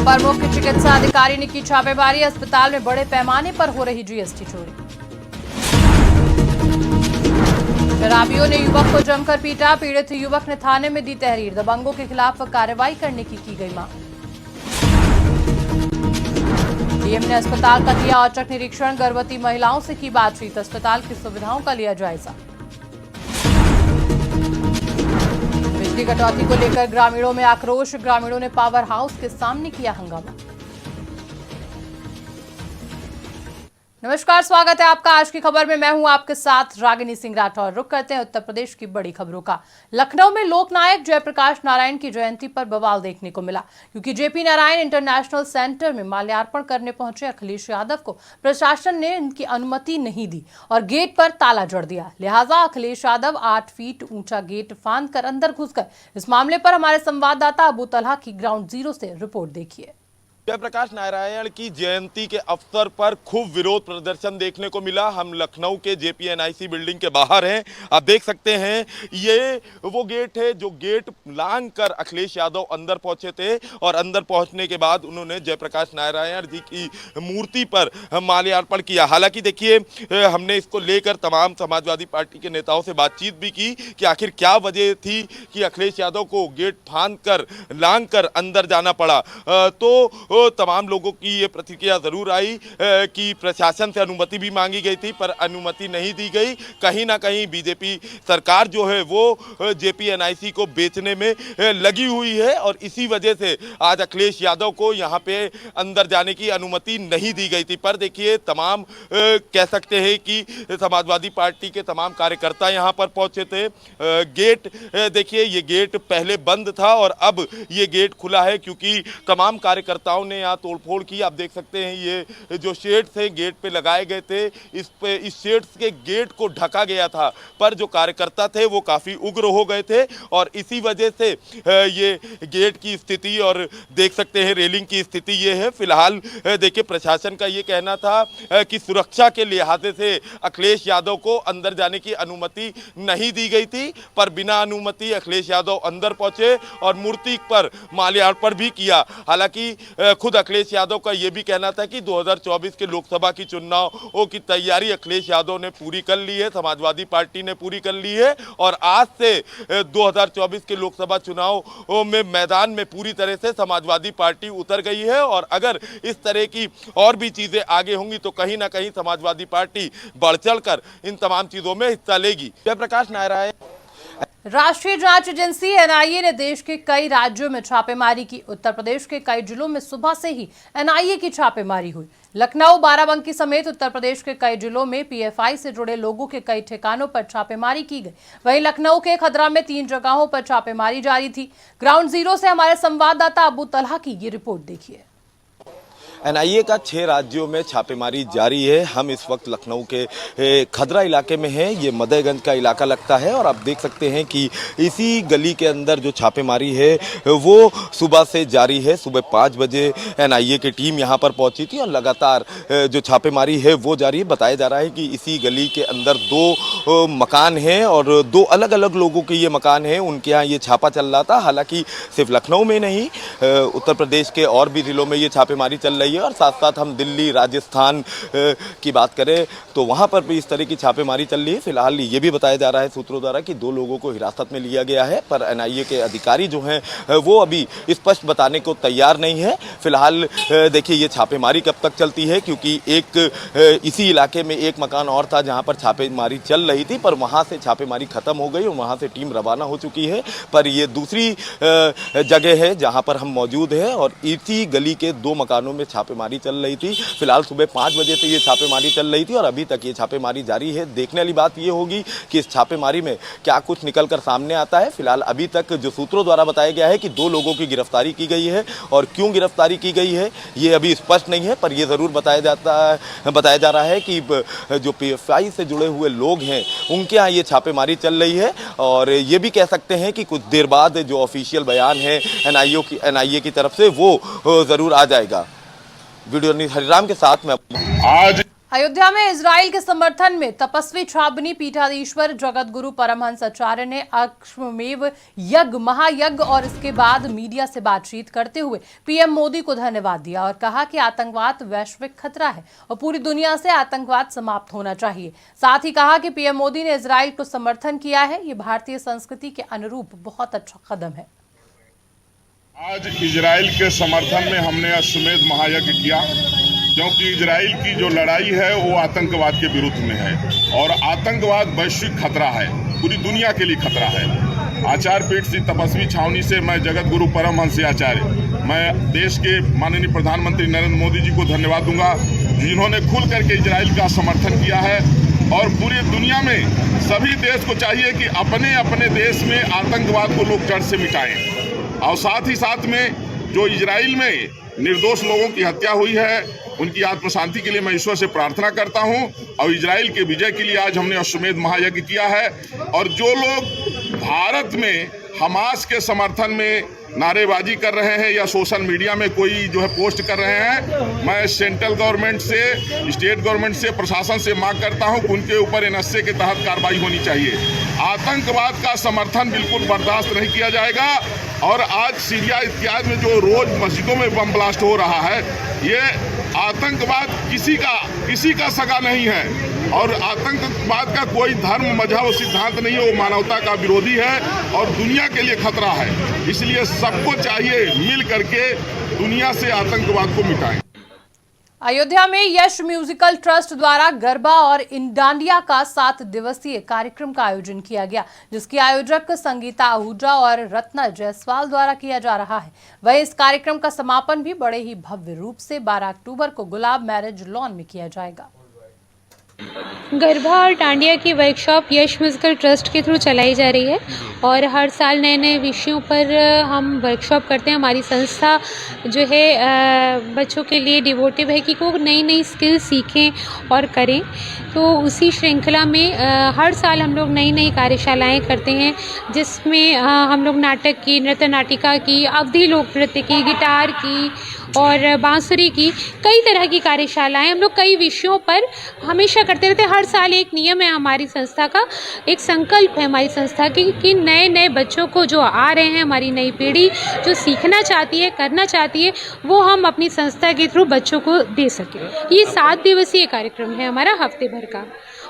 अपर मुख्य चिकित्सा अधिकारी ने की छापेमारी। अस्पताल में बड़े पैमाने पर हो रही जीएसटी चोरी। शराबियों ने युवक को जमकर पीटा। पीड़ित युवक ने थाने में दी तहरीर। दबंगों के खिलाफ कार्रवाई करने की गई मांग। डीएम ने अस्पताल का किया औचक निरीक्षण। गर्भवती महिलाओं से की बातचीत। अस्पताल की सुविधाओं का लिया जायजा। बिजली कटौती को लेकर ग्रामीणों में आक्रोश। ग्रामीणों ने पावर हाउस के सामने किया हंगामा। नमस्कार, स्वागत है आपका आज की खबर में। मैं हूं आपके साथ रागिनी सिंह राठौर। रुक करते हैं उत्तर प्रदेश की बड़ी खबरों का। लखनऊ में लोकनायक जयप्रकाश नारायण की जयंती पर बवाल देखने को मिला, क्योंकि जेपी नारायण इंटरनेशनल सेंटर में माल्यार्पण करने पहुंचे अखिलेश यादव को प्रशासन ने इनकी अनुमति नहीं दी और गेट पर ताला जड़ दिया। लिहाजा अखिलेश यादव 8 फीट ऊंचा गेट फांद कर अंदर घुस गए। इस मामले पर हमारे संवाददाता अबू तलहा की ग्राउंड जीरो से रिपोर्ट देखिए। जयप्रकाश नारायण की जयंती के अवसर पर खूब विरोध प्रदर्शन देखने को मिला। हम लखनऊ के जेपीएनआईसी बिल्डिंग के बाहर हैं। आप देख सकते हैं ये वो गेट है जो गेट लांघ कर अखिलेश यादव अंदर पहुंचे थे और अंदर पहुंचने के बाद उन्होंने जयप्रकाश नारायण जी की मूर्ति पर माल्यार्पण किया। हालांकि देखिए, हमने इसको लेकर तमाम समाजवादी पार्टी के नेताओं से बातचीत भी की कि आखिर क्या वजह थी कि अखिलेश यादव को गेट फांद कर लांघ कर अंदर जाना पड़ा। तो तमाम लोगों की ये प्रतिक्रिया जरूर आई कि प्रशासन से अनुमति भी मांगी गई थी पर अनुमति नहीं दी गई। कहीं ना कहीं बीजेपी सरकार जो है वो जेपीएनआईसी को बेचने में लगी हुई है और इसी वजह से आज अखिलेश यादव को यहाँ पे अंदर जाने की अनुमति नहीं दी गई थी। पर देखिए, तमाम कह सकते हैं कि समाजवादी पार्टी के तमाम कार्यकर्ता यहाँ पर पहुंचे थे। गेट देखिए, ये गेट पहले बंद था और अब ये गेट खुला है क्योंकि तमाम कार्यकर्ताओं ने यहाँ तोड़फोड़ की। आप देख सकते हैं ये जो शेड्स हैं गेट पे लगाए गए थे, इस शेड्स के गेट को ढका गया था, पर जो कार्यकर्ता थे वो काफ़ी उग्र हो गए थे और इसी वजह से ये गेट की स्थिति और देख सकते हैं रेलिंग की स्थिति ये है। फिलहाल देखिए, प्रशासन का ये कहना था कि सुरक्षा के लिहाजे से अखिलेश यादव को अंदर जाने की अनुमति नहीं दी गई थी, पर बिना अनुमति अखिलेश यादव अंदर पहुंचे और मूर्ति पर माल्यार्पण भी किया। हालांकि खुद अखिलेश यादव का यह भी कहना था कि 2024 के लोकसभा की चुनावों की तैयारी अखिलेश यादव ने पूरी कर ली है, समाजवादी पार्टी ने पूरी कर ली है और आज से 2024 के लोकसभा चुनाव में मैदान में पूरी तरह से समाजवादी पार्टी उतर गई है और अगर इस तरह की और भी चीजें आगे होंगी तो कहीं ना कहीं समाजवादी पार्टी बढ़ चढ़कर इन तमाम चीजों में हिस्सा लेगी। जयप्रकाश नारायण। राष्ट्रीय जांच एजेंसी एनआईए ने देश के कई राज्यों में छापेमारी की। उत्तर प्रदेश के कई जिलों में सुबह से ही एनआईए की छापेमारी हुई। लखनऊ, बाराबंकी समेत उत्तर प्रदेश के कई जिलों में पीएफआई से जुड़े लोगों के कई ठिकानों पर छापेमारी की गई। वहीं लखनऊ के खदरा में 3 जगहों पर छापेमारी जारी थी। ग्राउंड जीरो से हमारे संवाददाता अबू तलहा की ये रिपोर्ट देखिए। एनआईए का 6 राज्यों में छापेमारी जारी है। हम इस वक्त लखनऊ के खदरा इलाके में हैं। ये मदयगंज का इलाका लगता है और आप देख सकते हैं कि इसी गली के अंदर जो छापेमारी है वो सुबह से जारी है। सुबह 5 बजे एनआईए की टीम यहाँ पर पहुंची थी और लगातार जो छापेमारी है वो जारी है। बताया जा रहा है कि इसी गली के अंदर 2 मकान हैं और 2 अलग अलग लोगों के ये मकान हैं, उनके यहाँ ये छापा चल रहा था। हालांकि सिर्फ लखनऊ में नहीं, उत्तर प्रदेश के और भी जिलों में ये छापेमारी चल रही है और साथ साथ हम दिल्ली, राजस्थान की बात करें तो वहां पर भी इस तरह की छापेमारी चल रही है। फिलहाल ये भी बताया जा रहा है सूत्रों द्वारा कि 2 लोगों को हिरासत में लिया गया है, पर एनआईए के अधिकारी जो हैं वो अभी स्पष्ट बताने को तैयार नहीं है। फिलहाल देखिए, ये छापेमारी कब तक चलती है, क्योंकि एक इसी इलाके में एक मकान और था जहाँ पर छापेमारी चल रही थी, पर वहाँ से छापेमारी खत्म हो गई और वहाँ से टीम रवाना हो चुकी है। पर ये दूसरी जगह है जहाँ पर हम मौजूद हैं और इसी गली के 2 मकानों में छापेमारी चल रही थी। फिलहाल सुबह 5 बजे से ये छापेमारी चल रही थी और अभी तक ये छापेमारी जारी है। देखने वाली बात ये होगी कि इस छापेमारी में क्या कुछ निकलकर सामने आता है। फिलहाल अभी तक जो सूत्रों द्वारा बताया गया है कि 2 लोगों की गिरफ्तारी की गई है और क्यों गिरफ्तारी की गई है ये अभी स्पष्ट नहीं है, पर यह जरूर बताया जा रहा है कि जो पीएफआई से जुड़े हुए लोग हैं उनके यहाँ ये छापेमारी चल रही है और ये भी कह सकते हैं कि कुछ देर बाद जो ऑफिशियल बयान है एनआईए की तरफ से वो जरूर आ जाएगा। वीडियो न्यूज़ हरिराम के साथ में आज अयोध्या में इजराइल के समर्थन में तपस्वी छाबनी पीठाधीश्वर जगत गुरु परमहंस आचार्य ने अश्वमेव यज्ञ महायज्ञ और इसके बाद मीडिया से बातचीत करते हुए पीएम मोदी को धन्यवाद दिया और कहा कि आतंकवाद वैश्विक खतरा है और पूरी दुनिया से आतंकवाद समाप्त होना चाहिए। साथ ही कहा कि पीएम मोदी ने इजराइल को समर्थन किया है, ये भारतीय संस्कृति के अनुरूप बहुत अच्छा कदम है। आज इजराइल के समर्थन में हमने अश्वमेध महायज्ञ किया, क्योंकि इजराइल की जो लड़ाई है वो आतंकवाद के विरुद्ध में है और आतंकवाद वैश्विक खतरा है, पूरी दुनिया के लिए खतरा है। आचार्य पीठ श्री तपस्वी छावनी से मैं जगत गुरु परमहंस आचार्य, मैं देश के माननीय प्रधानमंत्री नरेंद्र मोदी जी को धन्यवाद दूंगा, जिन्होंने खुल करके इजराइल का समर्थन किया है। और पूरी दुनिया में सभी देश को चाहिए कि अपने अपने देश में आतंकवाद को लोग जड़ से मिटाएं। और साथ ही साथ में जो इजराइल में निर्दोष लोगों की हत्या हुई है, उनकी आत्म शांति के लिए मैं ईश्वर से प्रार्थना करता हूं। और इजराइल के विजय के लिए आज हमने अश्वमेध महायज्ञ किया है। और जो लोग भारत में हमास के समर्थन में नारेबाजी कर रहे हैं या सोशल मीडिया में कोई जो है पोस्ट कर रहे हैं, मैं सेंट्रल गवर्नमेंट से, स्टेट गवर्नमेंट से, प्रशासन से मांग करता हूं कि उनके ऊपर एनएसए के तहत कार्रवाई होनी चाहिए। आतंकवाद का समर्थन बिल्कुल बर्दाश्त नहीं किया जाएगा। और आज सीरिया इत्यादि में जो रोज मस्जिदों में बम ब्लास्ट हो रहा है, ये आतंकवाद किसी का सगा नहीं है। और आतंकवाद का कोई धर्म, मजहब, सिद्धांत नहीं है, वो मानवता का विरोधी है और दुनिया के लिए खतरा है। इसलिए सबको चाहिए मिल करके दुनिया से आतंकवाद को मिटाएं। अयोध्या में यश म्यूजिकल ट्रस्ट द्वारा गरबा और डांडिया का 7 दिवसीय कार्यक्रम का आयोजन किया गया, जिसकी आयोजक संगीता आहूजा और रत्ना जायसवाल द्वारा किया जा रहा है। वहीं इस कार्यक्रम का समापन भी बड़े ही भव्य रूप से 12 अक्टूबर को गुलाब मैरिज लॉन में किया जाएगा। गरबा और डांडिया की वर्कशॉप यश म्यूजिकल ट्रस्ट के थ्रू चलाई जा रही है और हर साल नए नए विषयों पर हम वर्कशॉप करते हैं। हमारी संस्था जो है बच्चों के लिए डिवोटिव है कि वो नई नई स्किल सीखें और करें। तो उसी श्रृंखला में हर साल हम लोग नई नई कार्यशालाएं करते हैं, जिसमें हम लोग नाटक की, नृत्य नाटिका की, अवधी लोक नृत्य की, गिटार की और बांसुरी की, कई तरह की कार्यशालाएं हम लोग कई विषयों पर हमेशा करते रहते हैं। हर साल एक नियम है हमारी संस्था का, एक संकल्प है हमारी संस्था की कि नए नए बच्चों को जो आ रहे हैं, हमारी नई पीढ़ी जो सीखना चाहती है, करना चाहती है, वो हम अपनी संस्था के थ्रू बच्चों को दे सकें। ये 7 दिवसीय कार्यक्रम है हमारा, हफ्ते भर का।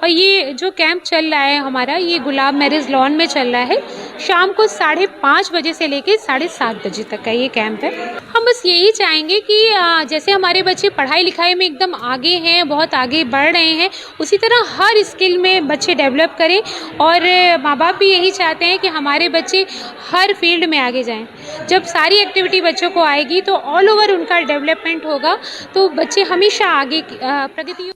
और ये जो कैंप चल रहा है हमारा, ये गुलाब मैरिज लॉन में चल रहा है। शाम को 5:30 बजे से लेकर 7:30 बजे तक का ये कैंप है। हम बस यही चाहेंगे कि जैसे हमारे बच्चे पढ़ाई लिखाई में एकदम आगे हैं, बहुत आगे बढ़ रहे हैं, उसी तरह हर स्किल में बच्चे डेवलप करें। और माँ बाप भी यही चाहते हैं कि हमारे बच्चे हर फील्ड में आगे जाएं। जब सारी एक्टिविटी बच्चों को आएगी तो ऑल ओवर उनका डेवलपमेंट होगा, तो बच्चे हमेशा आगे प्रगति।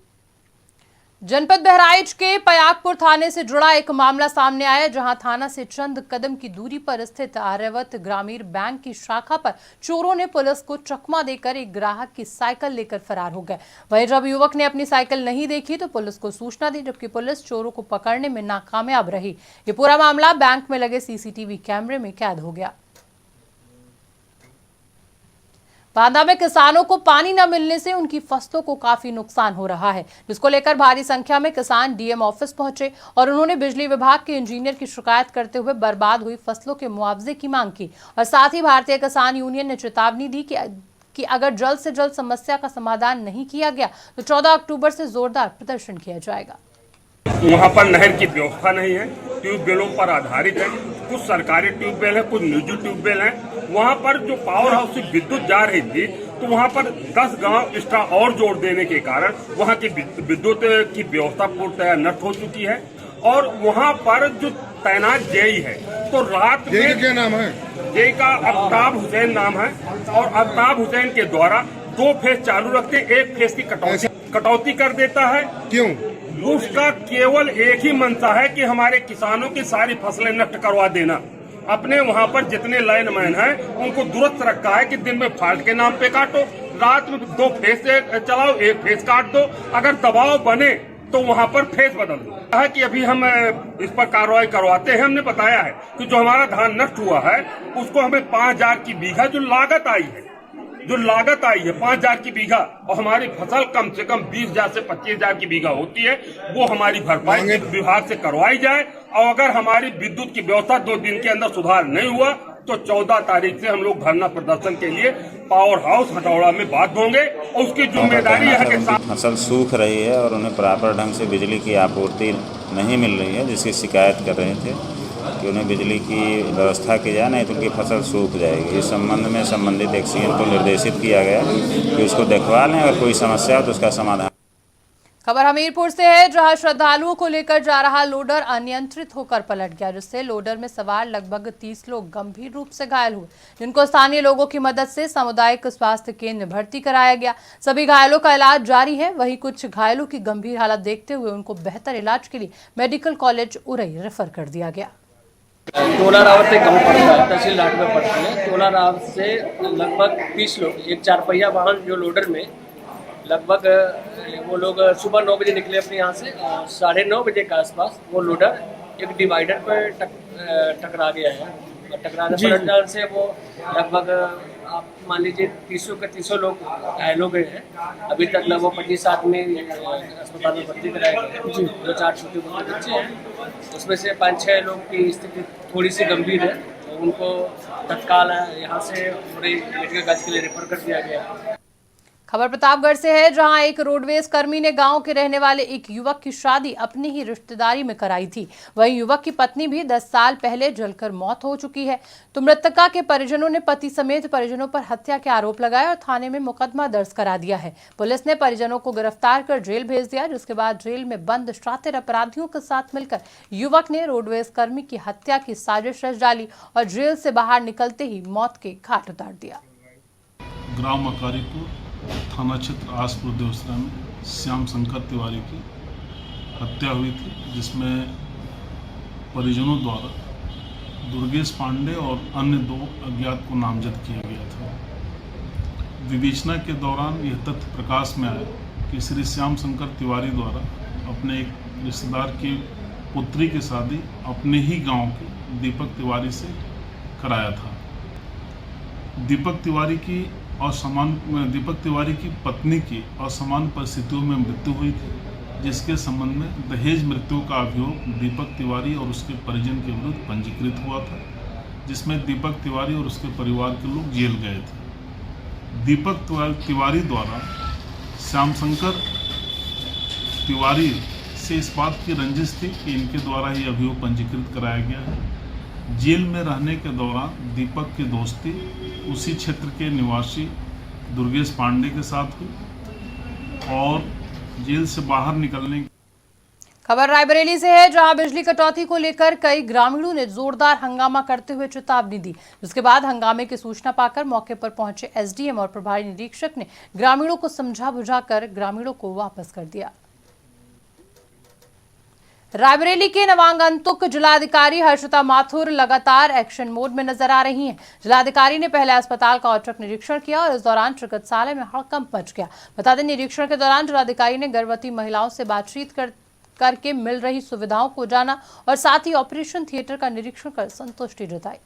जनपद बहराइच के पयागपुर थाने से जुड़ा एक मामला सामने आया, जहां थाना से चंद कदम की दूरी पर स्थित आर्यावर्त ग्रामीण बैंक की शाखा पर चोरों ने पुलिस को चकमा देकर एक ग्राहक की साइकिल लेकर फरार हो गए। वहीं जब युवक ने अपनी साइकिल नहीं देखी तो पुलिस को सूचना दी, जबकि पुलिस चोरों को पकड़ने में नाकामयाब रही। ये पूरा मामला बैंक में लगे सीसीटीवी कैमरे में कैद हो गया। बांदा में किसानों को पानी न मिलने से उनकी फसलों को काफी नुकसान हो रहा है, जिसको लेकर भारी संख्या में किसान डीएम ऑफिस पहुंचे और उन्होंने बिजली विभाग के इंजीनियर की शिकायत करते हुए बर्बाद हुई फसलों के मुआवजे की मांग की। और साथ ही भारतीय किसान यूनियन ने चेतावनी दी कि अगर जल्द से जल्द समस्या का समाधान नहीं किया गया तो 14 अक्टूबर से जोरदार प्रदर्शन किया जाएगा। वहाँ पर नहर की व्यवस्था नहीं है, ट्यूबवेलों पर आधारित है, कुछ सरकारी ट्यूबवेल है, कुछ निजी ट्यूबवेल है। वहाँ पर जो पावर हाउस से विद्युत जा रही थी, तो वहाँ पर 10 गांव एक्स्ट्रा और जोड़ देने के कारण वहाँ की विद्युत की व्यवस्था पूर्णतः नष्ट हो चुकी है। और वहाँ पर जो तैनात जेई है, तो रात में क्या नाम है? जेई का अफ्ताब हुसैन नाम है, और अफ्ताब हुसैन के द्वारा 2 फेज चालू रखते, 1 फेज की कटौती कर देता है। क्यों? उसका केवल एक ही मंशा है कि हमारे किसानों की सारी फसलें नष्ट करवा देना। अपने वहाँ पर जितने लाइनमैन हैं उनको दुरुस्त रखा है कि दिन में फाल्ट के नाम पे काटो, रात में 2 फेज से चलाओ, 1 फेज काट दो, अगर दबाव बने तो वहाँ पर फेज बदल दो। है कि अभी हम इस पर कार्रवाई करवाते हैं। हमने बताया है कि जो हमारा धान नष्ट हुआ है उसको हमें 5000 की बीघा जो लागत आई है जो लागत आई है 5,000 की बीघा और हमारी फसल कम से कम 20,000 से 25,000 की बीघा होती है, वो हमारी भरपाई विभाग से करवाई जाए। और अगर हमारी विद्युत की व्यवस्था 2 दिन के अंदर सुधार नहीं हुआ तो 14 तारीख से हम लोग धरना प्रदर्शन के लिए पावर हाउस हथौड़ा में बाध्य होंगे और उसकी जिम्मेदारी यहाँ के साथ। फसल सूख रही है और उन्हें प्रॉपर ढंग से बिजली की आपूर्ति नहीं मिल रही है, जिसकी शिकायत कर रहे थे कि उन्हें बिजली की व्यवस्था की जाए, नहीं तो उनकी फसल सूख जाएगी। इस संबंध में संबंधित एक्सीएन को निर्देशित किया गया कि उसको देखवा लें, अगर कोई समस्या हो तो उसका समाधान। खबर हमीरपुर से है, जहां श्रद्धालुओं को लेकर जा रहा लोडर अनियंत्रित होकर पलट गया, जिससे लोडर में सवार लगभग 30 लोग गंभीर रूप से घायल हुए, जिनको स्थानीय लोगों की मदद से सामुदायिक स्वास्थ्य केंद्र में भर्ती कराया गया। सभी घायलों का इलाज जारी है। वहीं कुछ घायलों की गंभीर हालत देखते हुए उनको बेहतर इलाज के लिए मेडिकल कॉलेज उरई रेफर कर दिया गया। टोला रावत से कम पड़ता है, तहसील लाट में पड़ती है। टोला रावत से लगभग 30 लोग, एक 4 पहिया वाहन जो लोडर में लगभग वो लोग सुबह 9 बजे निकले अपने यहाँ से, 9:30 बजे के आसपास वो लोडर एक डिवाइडर पर टकरा गया है। टकराने पलट जाने से वो लगभग आप मान लीजिए 300 लोग घायल हो गए हैं। अभी तक लगभग 25 आदमी अस्पताल में भर्ती कराए गए हैं। 2-4 छोटे मोटे बच्चे हैं, उसमें से 5-6 लोग की स्थिति थोड़ी सी गंभीर है, तो उनको तत्काल यहाँ से पूरे मेडिकल कॉलेज के लिए रेफर कर दिया गया। खबर प्रतापगढ़ से है, जहां एक रोडवेज कर्मी ने गांव के रहने वाले एक युवक की शादी अपनी ही रिश्तेदारी में कराई थी। वहीं युवक की पत्नी भी 10 साल पहले जलकर मौत हो चुकी है। तो मृतका के परिजनों ने पति समेत परिजनों पर हत्या के आरोप लगाए और थाने में मुकदमा दर्ज करा दिया है। पुलिस ने परिजनों को गिरफ्तार कर जेल भेज दिया, जिसके बाद जेल में बंद शातिर अपराधियों के साथ मिलकर युवक ने रोडवेज कर्मी की हत्या की साजिश रच डाली और जेल से बाहर निकलते ही मौत के घाट उतार दिया। ग्राम अकारीपुर थाना क्षेत्र आसपुर देवसरा में श्याम शंकर तिवारी की हत्या हुई थी, जिसमें परिजनों द्वारा दुर्गेश पांडे और अन्य 2 अज्ञात को नामजद किया गया था। विवेचना के दौरान यह तथ्य प्रकाश में आया कि श्री श्याम शंकर तिवारी द्वारा अपने एक रिश्तेदार की पुत्री की शादी अपने ही गांव के दीपक तिवारी से कराया था। दीपक तिवारी की पत्नी की असमान परिस्थितियों में मृत्यु हुई थी, जिसके संबंध में दहेज मृत्यु का अभियोग दीपक तिवारी और उसके परिजन के विरुद्ध पंजीकृत हुआ था, जिसमें दीपक तिवारी और उसके परिवार के लोग जेल गए थे। दीपक तिवारी द्वारा श्याम शंकर तिवारी से इस बात की रंजिश थी कि इनके द्वारा ही अभियोग पंजीकृत कराया गया है। जेल में रहने के दौरान दीपक की दोस्ती उसी क्षेत्र के निवासी दुर्गेश पांडे के साथ हुई और जेल से बाहर निकलने। खबर रायबरेली से है, जहां बिजली कटौती को लेकर कई ग्रामीणों ने जोरदार हंगामा करते हुए चेतावनी दी, जिसके बाद हंगामे की सूचना पाकर मौके पर पहुंचे एसडीएम और प्रभारी निरीक्षक ने ग्रामीणों को समझा बुझाकर ग्रामीणों को वापस कर दिया। रायबरेली के नवागंतुक जिलाधिकारी हर्षिता माथुर लगातार एक्शन मोड में नजर आ रही हैं। जिलाधिकारी ने पहले अस्पताल का औचक निरीक्षण किया और इस दौरान चिकित्सालय में हड़कंप मच गया। बता दें, निरीक्षण के दौरान जिलाधिकारी ने गर्भवती महिलाओं से बातचीत करके मिल रही सुविधाओं को जाना और साथ ही ऑपरेशन थिएटर का निरीक्षण कर संतुष्टि जताई।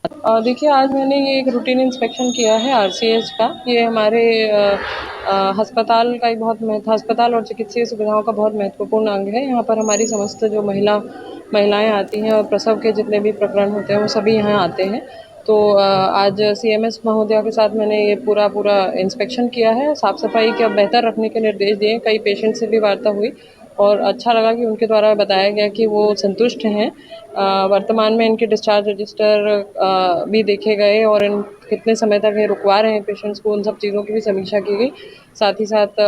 देखिए, आज मैंने ये एक रूटीन इंस्पेक्शन किया है आरसीएच का। ये हमारे अस्पताल का एक अस्पताल और चिकित्सीय सुविधाओं का बहुत महत्वपूर्ण अंग है। यहाँ पर हमारी समस्त जो महिलाएं आती हैं और प्रसव के जितने भी प्रकरण होते हैं वो सभी यहाँ आते हैं। तो आज सीएमएस महोदया के साथ मैंने ये पूरा इंस्पेक्शन किया है। साफ सफाई का बेहतर रखने के निर्देश दिए। कई पेशेंट से भी वार्ता हुई और अच्छा लगा कि उनके द्वारा बताया गया कि वो संतुष्ट हैं। वर्तमान में इनके डिस्चार्ज रजिस्टर भी देखे गए और इन कितने समय तक ये रुकवा रहे हैं पेशेंट्स को, उन सब चीज़ों की भी समीक्षा की गई। साथ ही साथ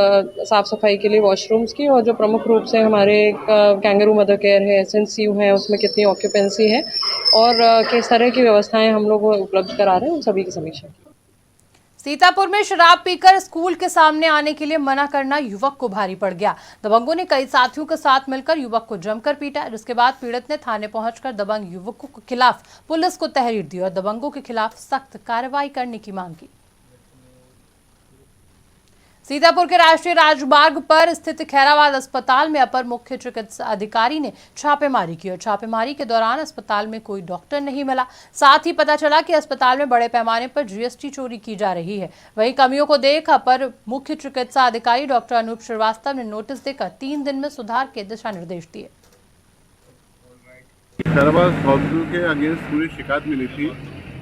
साफ़ सफाई के लिए वॉशरूम्स की और जो प्रमुख रूप से हमारे कैंगरू मदर केयर है, एसएनसीयू है, उसमें कितनी ऑक्यूपेंसी है और किस तरह की व्यवस्थाएं हम लोग उपलब्ध करा रहे हैं, उन सभी की समीक्षा की। सीतापुर में शराब पीकर स्कूल के सामने आने के लिए मना करना युवक को भारी पड़ गया। दबंगों ने कई साथियों के साथ मिलकर युवक को जमकर पीटा, जिसके बाद पीड़ित ने थाने पहुंचकर दबंग युवकों के खिलाफ पुलिस को तहरीर दी और दबंगों के खिलाफ सख्त कार्रवाई करने की मांग की। सीतापुर के राष्ट्रीय राजमार्ग पर स्थित खैराबाद अस्पताल में अपर मुख्य चिकित्सा अधिकारी ने छापेमारी की और छापेमारी के दौरान अस्पताल में कोई डॉक्टर नहीं मिला। साथ ही पता चला कि अस्पताल में बड़े पैमाने पर जीएसटी चोरी की जा रही है। वहीं कमियों को देख अपर मुख्य चिकित्सा अधिकारी डॉक्टर अनूप श्रीवास्तव ने नोटिस देकर 3 दिन में सुधार के दिशा निर्देश दिए। खैराबाद हॉस्पिटल के अगेंस्ट पूरी शिकायत मिली थी,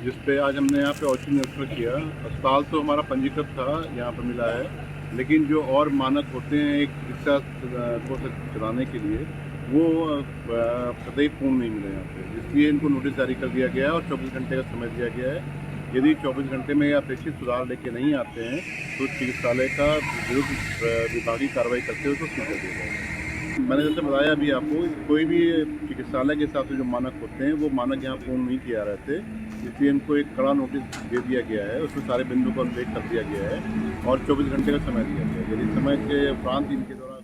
जिसपे आज हमने यहाँ पे औचक निरीक्षण किया। अस्पताल तो हमारा पंजीकृत था, यहाँ पर मिला है, लेकिन जो और मानक होते हैं एक चिकित्सा को चलाने के लिए वो कतई पूर्ण नहीं मिले यहाँ पे, इसलिए इनको नोटिस जारी कर दिया गया है और 24 घंटे का समय दिया गया है। यदि 24 घंटे में अपेक्षित सुधार लेके नहीं आते हैं तो चिकित्सालय का विरुद्ध विभागीय कार्रवाई करते हुए तो सील कर दिया जाएगा। मैंने जैसे बताया अभी आपको, कोई भी चिकित्सालय के हिसाब से जो मानक होते हैं वो मानक यहाँ पूर्ण नहीं किया रहे थे, इसलिए इनको एक कड़ा नोटिस दे दिया गया है। उसमें सारे बिंदु को उल्लेख कर दिया गया है और 24 घंटे का समय दिया गया है। यदि समय के उपरांत इनके दौरान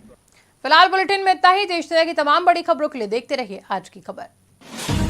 फिलहाल बुलेटिन में इतना ही। देश दुनिया की तमाम बड़ी खबरों के लिए देखते रहिए आज की खबर।